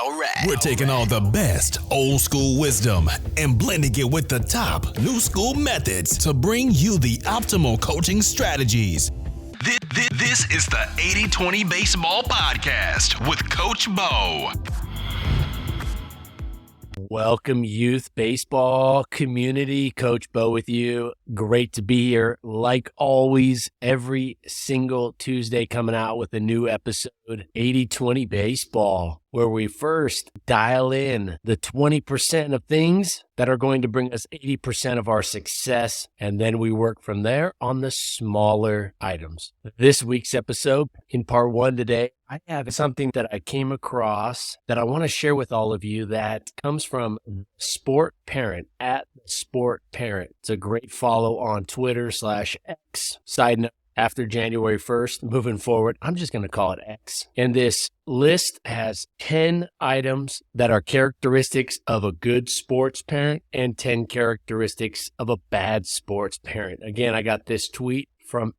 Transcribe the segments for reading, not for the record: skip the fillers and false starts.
Alright. We're taking all the best old school wisdom and blending it with the top new school methods to bring you the optimal coaching strategies. This is the 80-20 Baseball Podcast with Coach Bo. Welcome, youth baseball community. Coach Bo with you. Great to be here. Like always, every single Tuesday coming out with a new episode, 80-20 Baseball, where we first dial in the 20% of things that are going to bring us 80% of our success, and then we work from there on the smaller items. This week's episode, in part one today, I have something that I came across that I want to share with all of you that comes from Sport Parent, at Sport Parent. It's a great follow on Twitter/X. Side note, after January 1st, moving forward, I'm just going to call it X. And this list has 10 items that are characteristics of a good sports parent and 10 characteristics of a bad sports parent. Again, I got this tweet from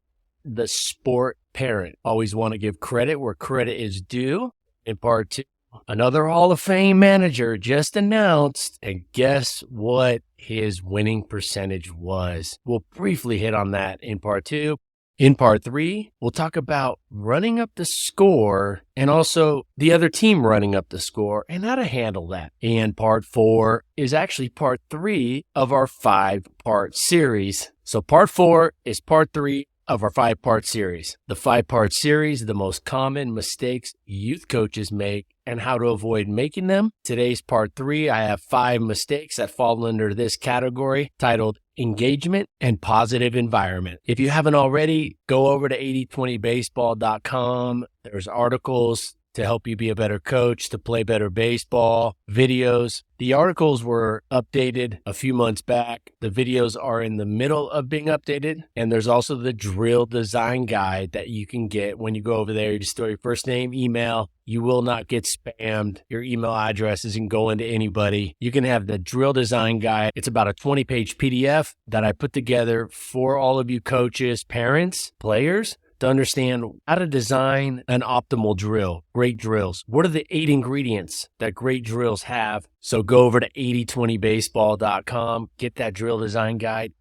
the Sport Parent. Always want to give credit where credit is due. In part two, another Hall of Fame manager just announced, and guess what his winning percentage was? We'll briefly hit on that in part two. In part three, we'll talk about running up the score and also the other team running up the score and how to handle that. And part four is actually part three of our 5-part series. So part four is part three of our 5-part series. The 5-part series, the most common mistakes youth coaches make and how to avoid making them. Today's part three, I have 5 mistakes that fall under this category, titled Engagement and Positive Environment. If you haven't already, go over to 8020baseball.com. There's articles to help you be a better coach, to play better baseball, videos. The articles were updated a few months back. The videos are in the middle of being updated. And there's also the drill design guide that you can get when you go over there. You just throw your first name, email. You will not get spammed. Your email address isn't going to anybody. You can have the drill design guide. It's about a 20-page PDF that I put together for all of you coaches, parents, players, to understand how to design an optimal drill, great drills. What are the 8 ingredients that great drills have? So go over to 8020baseball.com, get that drill design guide.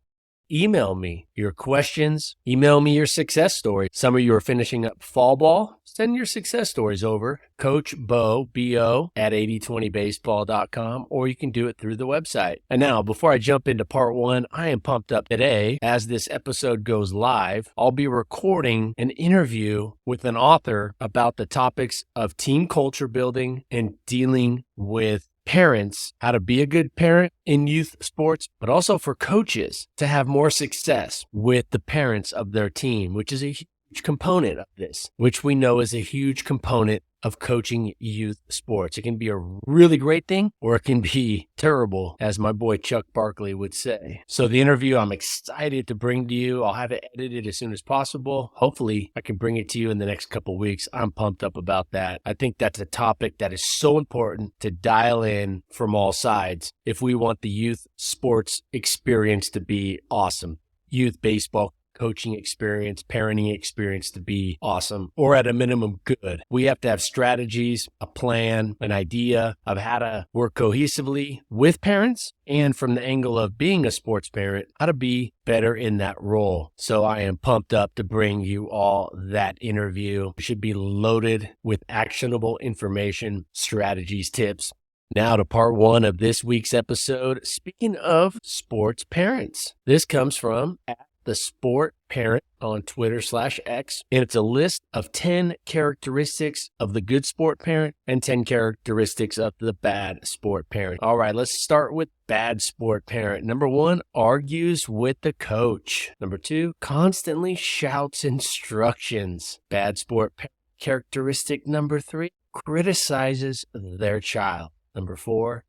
Email me your questions. Email me your success story. Some of you are finishing up fall ball. Send your success stories over. Coach Bo, B-O, at 8020baseball.com, or you can do it through the website. And now, before I jump into part one, I am pumped up today. As this episode goes live, I'll be recording an interview with an author about the topics of team culture building and dealing with parents, how to be a good parent in youth sports, but also for coaches to have more success with the parents of their team, which is a huge component of this, which we know is a huge component of coaching youth sports. It can be a really great thing, or it can be terrible, as my boy Chuck Barkley would say. So the interview I'm excited to bring to you, I'll have it edited as soon as possible. Hopefully I can bring it to you in the next couple of weeks. I'm pumped up about that. I think that's a topic that is so important to dial in from all sides if we want the youth sports experience to be awesome. Youth baseball coaching experience, parenting experience to be awesome, or at a minimum good. We have to have strategies, a plan, an idea of how to work cohesively with parents, and from the angle of being a sports parent, how to be better in that role. So I am pumped up to bring you all that interview. It should be loaded with actionable information, strategies, tips. Now to part one of this week's episode. Speaking of sports parents, this comes from the Sport Parent on Twitter/X, and it's a list of 10 characteristics of the good sport parent and 10 characteristics of the bad sport parent. All right, let's start with bad sport parent. Number 1, argues with the coach. Number 2, constantly shouts instructions. Bad sport parent. Characteristic number 3, criticizes their child. Number 4,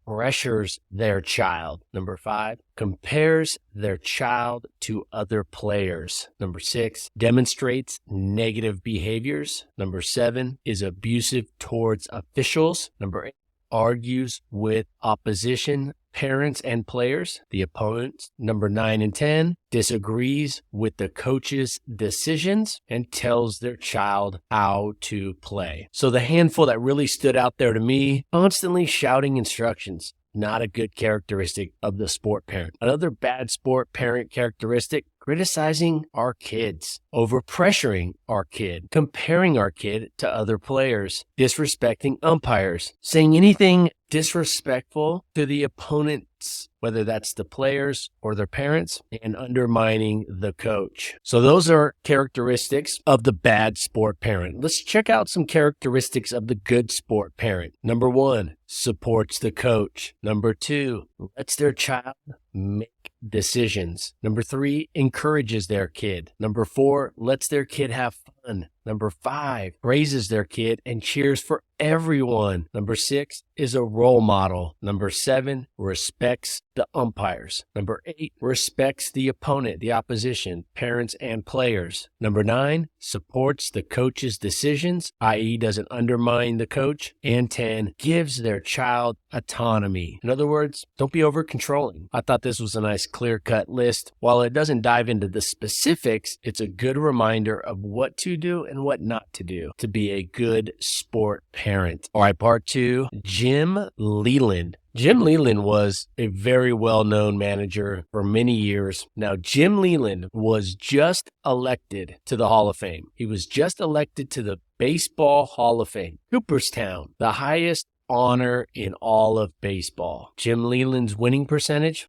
pressures their child. Number 5, compares their child to other players. Number 6, demonstrates negative behaviors. Number 7, is abusive towards officials. Number 8, argues with opposition parents and players, the opponents, number 9 and 10, disagrees with the coach's decisions and tells their child how to play. So the handful that really stood out there to me, constantly shouting instructions. Not a good characteristic of the sport parent. Another bad sport parent characteristic, criticizing our kids, overpressuring our kid, comparing our kid to other players, disrespecting umpires, saying anything disrespectful to the opponents, whether that's the players or their parents, and undermining the coach. So those are characteristics of the bad sport parent. Let's check out some characteristics of the good sport parent. Number 1, supports the coach. Number 2, lets their child make decisions. Number 3, encourages their kid. Number 4, lets their kid have fun. Number 5, praises their kid and cheers for everyone. Number 6, is a role model. Number 7, respects the umpires. Number 8, respects the opponent, the opposition, parents and players. Number 9, supports the coach's decisions, i.e. doesn't undermine the coach. And 10, gives their child autonomy. In other words, don't be over controlling. I thought this was a nice clear-cut list. While it doesn't dive into the specifics, it's a good reminder of what to do and what not to do to be a good sport parent. All right, part 2, Jim Leyland. Jim Leyland was a very well-known manager for many years. Now, Jim Leyland was just elected to the Hall of Fame. He was just elected to the Baseball Hall of Fame. Cooperstown, the highest honor in all of baseball. Jim Leyland's winning percentage,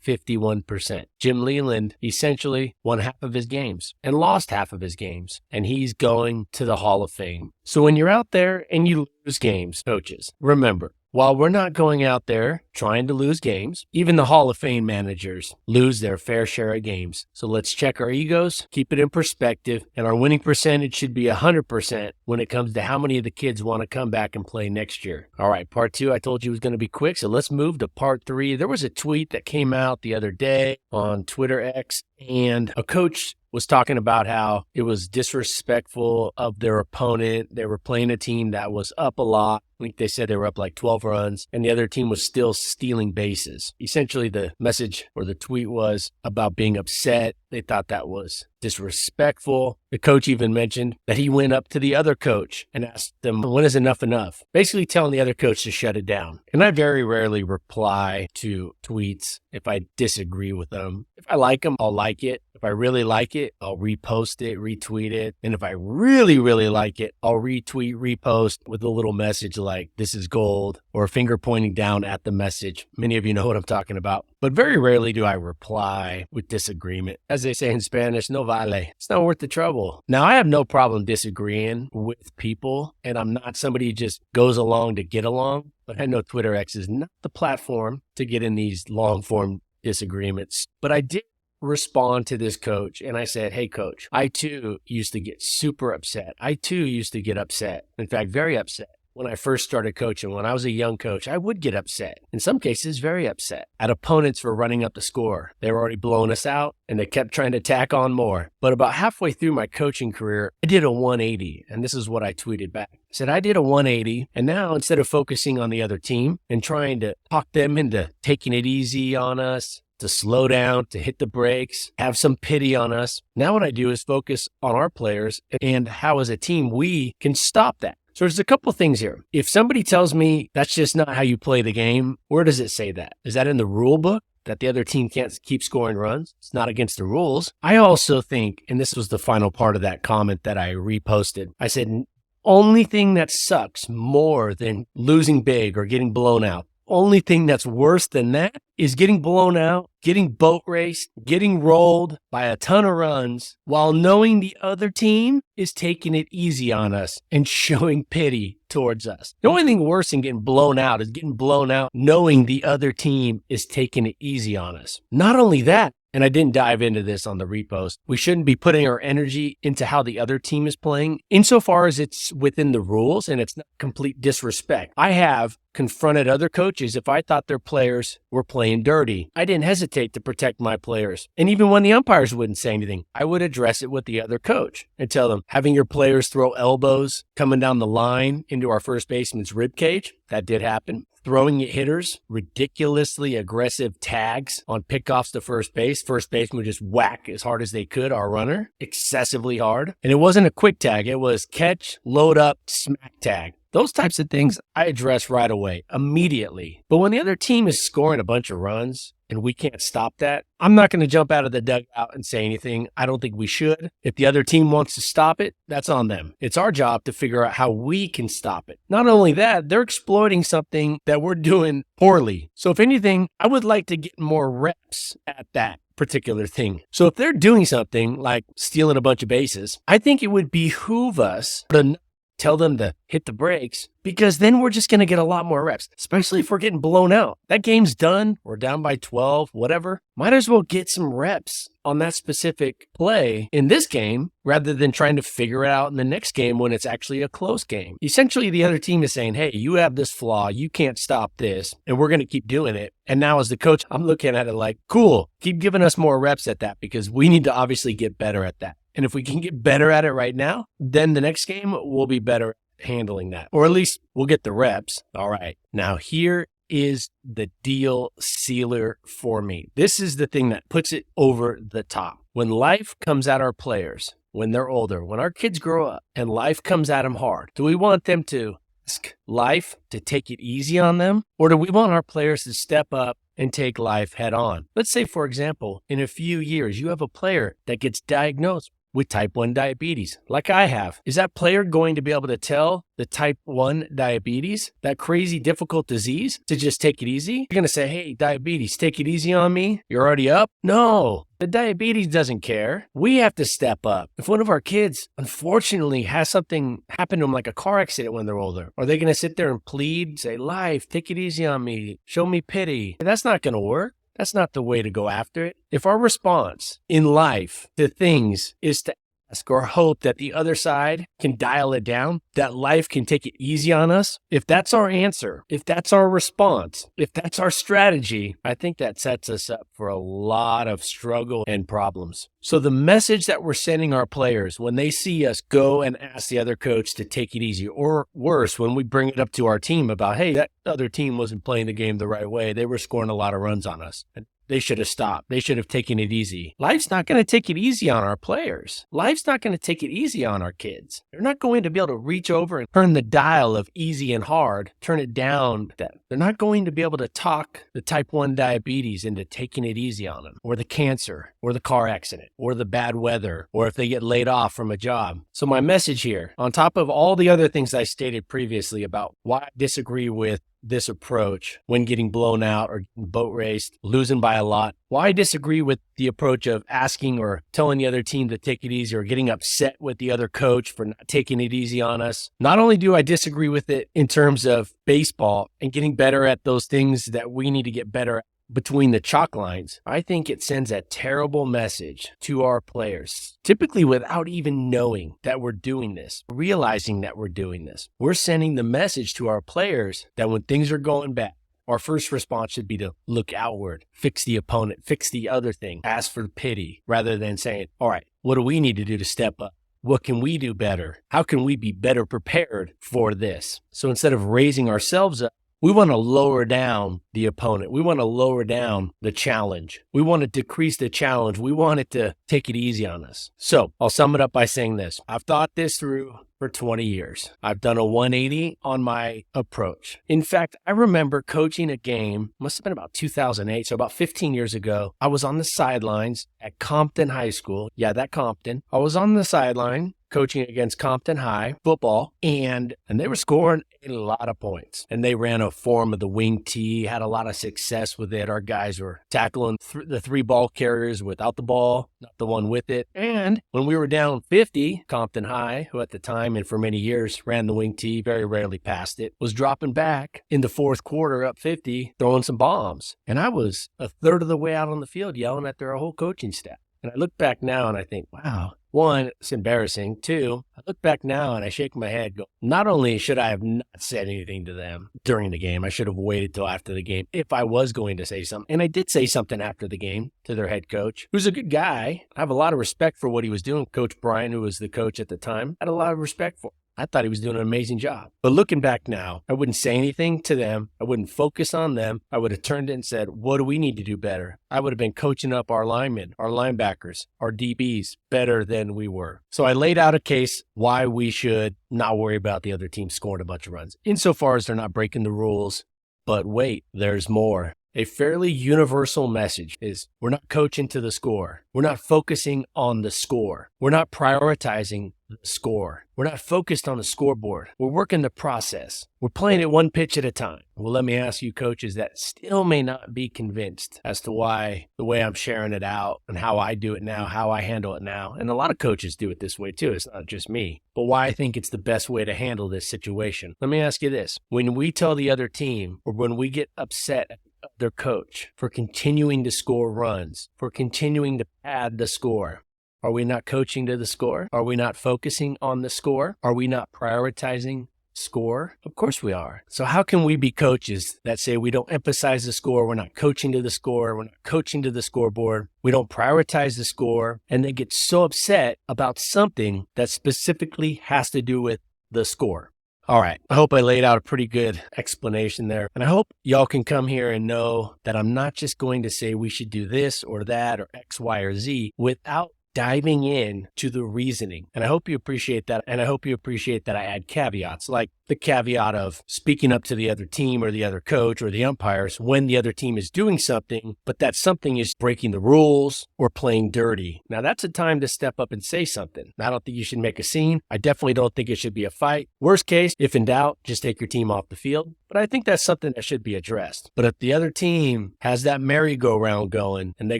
51%. Jim Leyland essentially won half of his games and lost half of his games, and he's going to the Hall of Fame. So when you're out there and you lose games, coaches, remember, while we're not going out there trying to lose games, even the Hall of Fame managers lose their fair share of games. So let's check our egos, keep it in perspective, and our winning percentage should be 100% when it comes to how many of the kids want to come back and play next year. All right, part 2, I told you was going to be quick, so let's move to part 3. There was a tweet that came out the other day on Twitter X, and a coach was talking about how it was disrespectful of their opponent. They were playing a team that was up a lot. I think they said they were up like 12 runs, and the other team was still stealing bases. Essentially, the message or the tweet was about being upset. They thought that was disrespectful. The coach even mentioned that he went up to the other coach and asked them, when is enough enough? Basically telling the other coach to shut it down. And I very rarely reply to tweets if I disagree with them. If I like them, I'll like it. If I really like it, I'll repost it, retweet it. And if I really, really like it, I'll retweet, repost with a little message like, this is gold, or a finger pointing down at the message. Many of you know what I'm talking about. But very rarely do I reply with disagreement. As they say in Spanish, no vale. It's not worth the trouble. Now, I have no problem disagreeing with people, and I'm not somebody who just goes along to get along. But I know Twitter X is not the platform to get in these long-form disagreements. But I did respond to this coach, and I said, hey, coach, I too used to get super upset. I too used to get upset. In fact, very upset. When I first started coaching, when I was a young coach, I would get upset. In some cases, very upset at opponents for running up the score. They were already blowing us out, and they kept trying to tack on more. But about halfway through my coaching career, I did a 180, and this is what I tweeted back. I said, I did a 180, and now instead of focusing on the other team and trying to talk them into taking it easy on us, to slow down, to hit the brakes, have some pity on us, now what I do is focus on our players and how as a team we can stop that. So there's a couple things here. If somebody tells me that's just not how you play the game, where does it say that? Is that in the rule book that the other team can't keep scoring runs? It's not against the rules. I also think, and this was the final part of that comment that I reposted, I said, only thing that sucks more than losing big or getting blown out, only thing that's worse than that is getting blown out, getting boat raced, getting rolled by a ton of runs while knowing the other team is taking it easy on us and showing pity towards us. The only thing worse than getting blown out is getting blown out knowing the other team is taking it easy on us. Not only that, and I didn't dive into this on the repost, we shouldn't be putting our energy into how the other team is playing insofar as it's within the rules and it's not complete disrespect. I have confronted other coaches if I thought their players were playing dirty. I didn't hesitate to protect my players. And even when the umpires wouldn't say anything, I would address it with the other coach and tell them, having your players throw elbows coming down the line into our first baseman's rib cage, that did happen. Throwing at hitters, ridiculously aggressive tags on pickoffs to first base. First baseman would just whack as hard as they could our runner, excessively hard. And it wasn't a quick tag. It was catch, load up, smack tag. Those types of things I address right away, immediately. But when the other team is scoring a bunch of runs and we can't stop that, I'm not going to jump out of the dugout and say anything. I don't think we should. If the other team wants to stop it, that's on them. It's our job to figure out how we can stop it. Not only that, they're exploiting something that we're doing poorly. So if anything, I would like to get more reps at that particular thing. So if they're doing something like stealing a bunch of bases, I think it would behoove us to tell them to hit the brakes, because then we're just going to get a lot more reps, especially if we're getting blown out. That game's done. We're down by 12, whatever. Might as well get some reps on that specific play in this game rather than trying to figure it out in the next game when it's actually a close game. Essentially, the other team is saying, hey, you have this flaw. You can't stop this, and we're going to keep doing it. And now as the coach, I'm looking at it like, cool, keep giving us more reps at that because we need to obviously get better at that. And if we can get better at it right now, then the next game we'll be better at handling that. Or at least we'll get the reps. All right. Now here is the deal sealer for me. This is the thing that puts it over the top. When life comes at our players, when they're older, when our kids grow up and life comes at them hard, do we want them to ask life to take it easy on them? Or do we want our players to step up and take life head on? Let's say, for example, in a few years, you have a player that gets diagnosed with type 1 diabetes, like I have. Is that player going to be able to tell the type 1 diabetes, that crazy difficult disease, to just take it easy? You're going to say, hey, diabetes, take it easy on me. You're already up. No, the diabetes doesn't care. We have to step up. If one of our kids, unfortunately, has something happen to them, like a car accident when they're older, are they going to sit there and plead, say, life, take it easy on me, show me pity? That's not going to work. That's not the way to go after it. If our response in life to things is to ask or hope that the other side can dial it down, that life can take it easy on us, if that's our answer, if that's our response, if that's our strategy, I think that sets us up for a lot of struggle and problems. So the message that we're sending our players when they see us go and ask the other coach to take it easy, or worse, when we bring it up to our team about, hey, that other team wasn't playing the game the right way. They were scoring a lot of runs on us. They should have stopped. They should have taken it easy. Life's not going to take it easy on our players. Life's not going to take it easy on our kids. They're not going to be able to reach over and turn the dial of easy and hard, turn it down. They're not going to be able to talk the type 1 diabetes into taking it easy on them, or the cancer, or the car accident, or the bad weather, or if they get laid off from a job. So my message here, on top of all the other things I stated previously about why I disagree with this approach when getting blown out or getting boat raced, losing by a lot, why I disagree with the approach of asking or telling the other team to take it easy, or getting upset with the other coach for not taking it easy on us. Not only do I disagree with it in terms of baseball and getting better at those things that we need to get better at between the chalk lines, I think it sends a terrible message to our players, typically without even knowing that we're doing this, realizing that we're doing this. We're sending the message to our players that when things are going bad, our first response should be to look outward, fix the opponent, fix the other thing, ask for pity, rather than saying, all right, what do we need to do to step up? What can we do better? How can we be better prepared for this? So instead of raising ourselves up, we want to lower down the opponent. We want to lower down the challenge. We want to decrease the challenge. We want it to take it easy on us. So I'll sum it up by saying this. I've thought this through for 20 years. I've done a 180 on my approach. In fact, I remember coaching a game, must have been about 2008, so about 15 years ago. I was on the sidelines at Compton High School. Yeah, that Compton. I was on the sideline coaching against Compton High football, and they were scoring a lot of points. And they ran a form of the wing tee, had a lot of success with it. Our guys were tackling the 3 ball carriers without the ball, not the one with it. And when we were down 50, Compton High, who at the time and for many years ran the wing tee, very rarely passed it, was dropping back in the fourth quarter up 50, throwing some bombs. And I was a third of the way out on the field yelling at their whole coaching staff. And I look back now and I think, wow, One, it's embarrassing. Two, I look back now and I shake my head, go, not only should I have not said anything to them during the game, I should have waited till after the game if I was going to say something. And I did say something after the game to their head coach, who's a good guy. I have a lot of respect for what he was doing. Coach Brian, who was the coach at the time, I had a lot of respect for him. I thought he was doing an amazing job. But looking back now, I wouldn't say anything to them. I wouldn't focus on them. I would have turned it and said, what do we need to do better? I would have been coaching up our linemen, our linebackers, our DBs better than we were. So I laid out a case why we should not worry about the other team scoring a bunch of runs, insofar as they're not breaking the rules. But wait, there's more. A fairly universal message is we're not coaching to the score. We're not focusing on the score. We're not prioritizing the score. We're not focused on the scoreboard. We're working the process. We're playing it one pitch at a time. Well, let me ask you coaches that still may not be convinced as to why the way I'm sharing it out and how I do it now, how I handle it now. And a lot of coaches do it this way too. It's not just me. But why I think it's the best way to handle this situation. Let me ask you this. When we tell the other team or when we get upset at their coach for continuing to score runs, for continuing to pad the score, are we not coaching to the score? Are we not focusing on the score? Are we not prioritizing score? Of course we are. So how can we be coaches that say we don't emphasize the score, we're not coaching to the score, we're not coaching to the scoreboard, we don't prioritize the score, and they get so upset about something that specifically has to do with the score? All right. I hope I laid out a pretty good explanation there. And I hope y'all can come here and know that I'm not just going to say we should do this or that or X, Y, or Z without diving in to the reasoning. And I hope you appreciate that. And I hope you appreciate that I add caveats, like the caveat of speaking up to the other team or the other coach or the umpires when the other team is doing something, but that something is breaking the rules or playing dirty. Now that's a time to step up and say something. I don't think you should make a scene. I definitely don't think it should be a fight. Worst case, if in doubt, just take your team off the field. But I think that's something that should be addressed. But if the other team has that merry-go-round going and they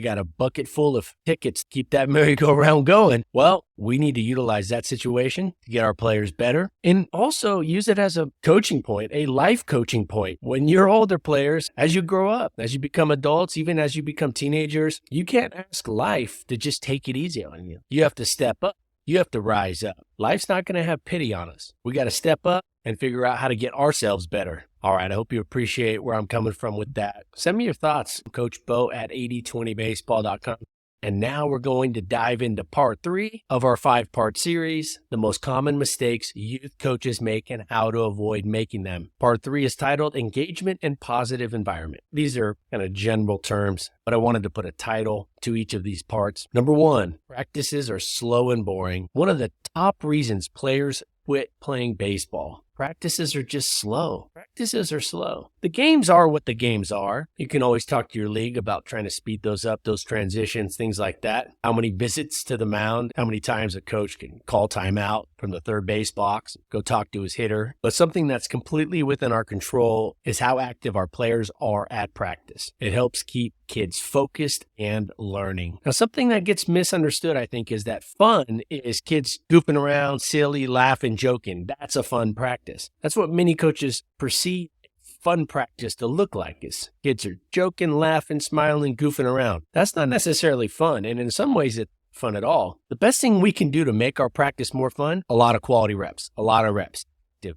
got a bucket full of tickets to keep that merry-go-round going, well, we need to utilize that situation to get our players better and also use it as a coaching point, a life coaching point. When you're older players, as you grow up, as you become adults, even as you become teenagers, you can't ask life to just take it easy on you. You have to step up. You have to rise up. Life's not going to have pity on us. We got to step up and figure out how to get ourselves better. All right, I hope you appreciate where I'm coming from with that. Send me your thoughts, Coach Bo at 8020baseball.com. And now we're going to dive into part 3 of our 5-part series, the most common mistakes youth coaches make and how to avoid making them. Part 3 is titled Engagement and Positive Environment. These are kind of general terms, but I wanted to put a title to each of these parts. Number 1, practices are slow and boring. One of the top reasons players quit playing baseball. Practices are just slow. Practices are slow. The games are what the games are. You can always talk to your league about trying to speed those up, those transitions, things like that. How many visits to the mound, how many times a coach can call timeout from the third base box, go talk to his hitter. But something that's completely within our control is how active our players are at practice. It helps keep kids focused and learning. Now, something that gets misunderstood, I think, is that fun is kids goofing around, silly, laughing, joking. That's a fun practice. That's what many coaches perceive fun practice to look like, is kids are joking, laughing, smiling, goofing around. That's not necessarily fun, and in some ways it's fun at all. The best thing we can do to make our practice more fun, a lot of quality reps, a lot of reps.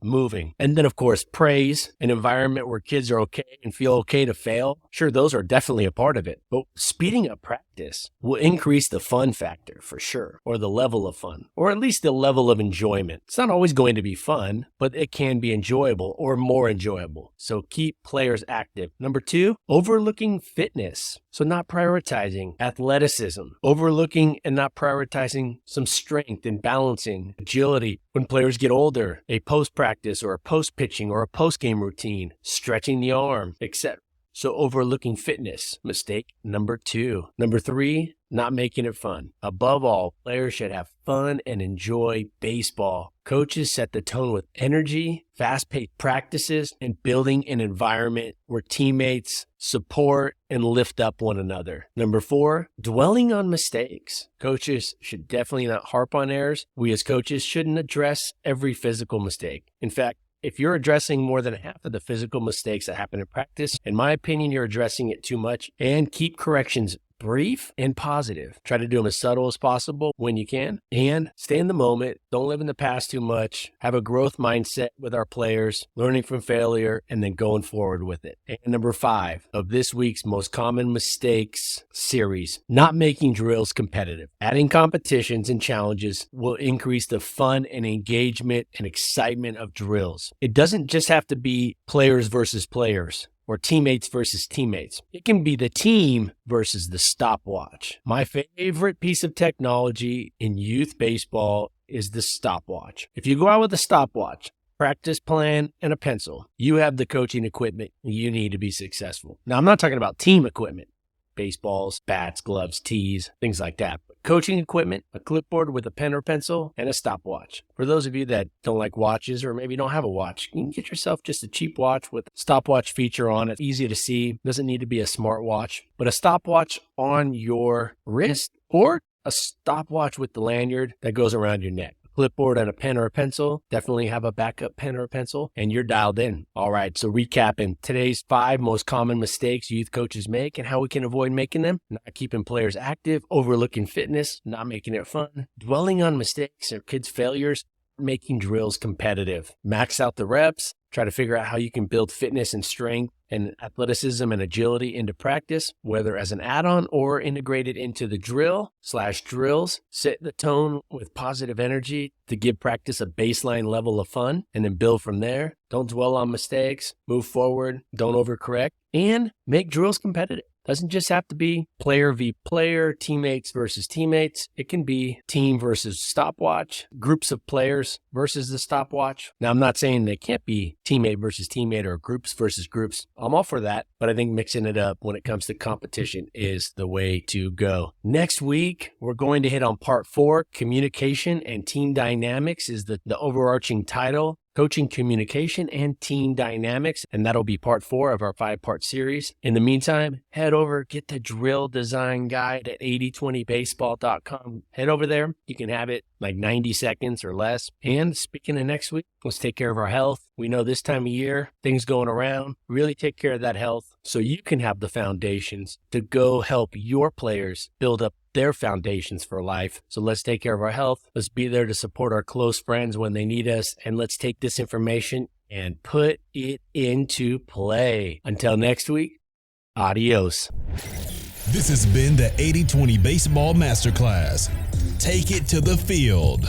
Moving. And then, of course, praise, an environment where kids are okay and feel okay to fail. Sure, those are definitely a part of it. But speeding up practice will increase the fun factor for sure, or the level of fun, or at least the level of enjoyment. It's not always going to be fun, but it can be enjoyable or more enjoyable. So keep players active. Number 2, overlooking fitness. So not prioritizing athleticism, overlooking and not prioritizing some strength and balancing, agility. When players get older, a post-practice or a post-pitching or a post-game routine, stretching the arm, etc. So overlooking fitness, mistake number 2. Number 3, not making it fun. Above all, players should have fun and enjoy baseball. Coaches set the tone with energy, fast-paced practices, and building an environment where teammates support and lift up one another. Number 4, dwelling on mistakes. Coaches should definitely not harp on errors. We as coaches shouldn't address every physical mistake. In fact, if you're addressing more than half of the physical mistakes that happen in practice, in my opinion, you're addressing it too much, and keep corrections brief and positive. Try to do them as subtle as possible when you can, and stay in the moment. Don't live in the past too much. Have a growth mindset with our players, learning from failure, and then going forward with it. And number 5 of this week's most common mistakes series, not making drills competitive. Adding competitions and challenges will increase the fun and engagement and excitement of drills. It doesn't just have to be players versus players or teammates versus teammates. It can be the team versus the stopwatch. My favorite piece of technology in youth baseball is the stopwatch. If you go out with a stopwatch, practice plan, and a pencil, you have the coaching equipment you need to be successful. Now, I'm not talking about team equipment. Baseballs, bats, gloves, tees, things like that. But coaching equipment, a clipboard with a pen or pencil, and a stopwatch. For those of you that don't like watches or maybe don't have a watch, you can get yourself just a cheap watch with a stopwatch feature on it. Easy to see. Doesn't need to be a smart watch, but a stopwatch on your wrist or a stopwatch with the lanyard that goes around your neck. Clipboard and a pen or a pencil. Definitely have a backup pen or a pencil, and you're dialed in. All right, so recapping today's 5 most common mistakes youth coaches make and how we can avoid making them. Not keeping players active, overlooking fitness, not making it fun, dwelling on mistakes or kids' failures, making drills competitive. Max out the reps. Try to figure out how you can build fitness and strength and athleticism and agility into practice, whether as an add-on or integrated into the drill/drills. Set the tone with positive energy to give practice a baseline level of fun and then build from there. Don't dwell on mistakes. Move forward. Don't overcorrect. And make drills competitive. Doesn't just have to be player v player, teammates versus teammates. It can be team versus stopwatch, groups of players versus the stopwatch. Now, I'm not saying they can't be teammate versus teammate or groups versus groups. I'm all for that, but I think mixing it up when it comes to competition is the way to go. Next week, we're going to hit on part 4, communication and team dynamics is the overarching title. Coaching, communication, and team dynamics. And that'll be part 4 of our 5-part series. In the meantime, head over, get the drill design guide at 8020baseball.com. Head over there. You can have it like 90 seconds or less. And speaking of next week, let's take care of our health. We know this time of year, things going around, really take care of that health so you can have the foundations to go help your players build up their foundations for life. So let's take care of our health. Let's be there to support our close friends when they need us. And let's take this information and put it into play. Until next week, adios. This has been the 80-20 Baseball Masterclass. Take it to the field.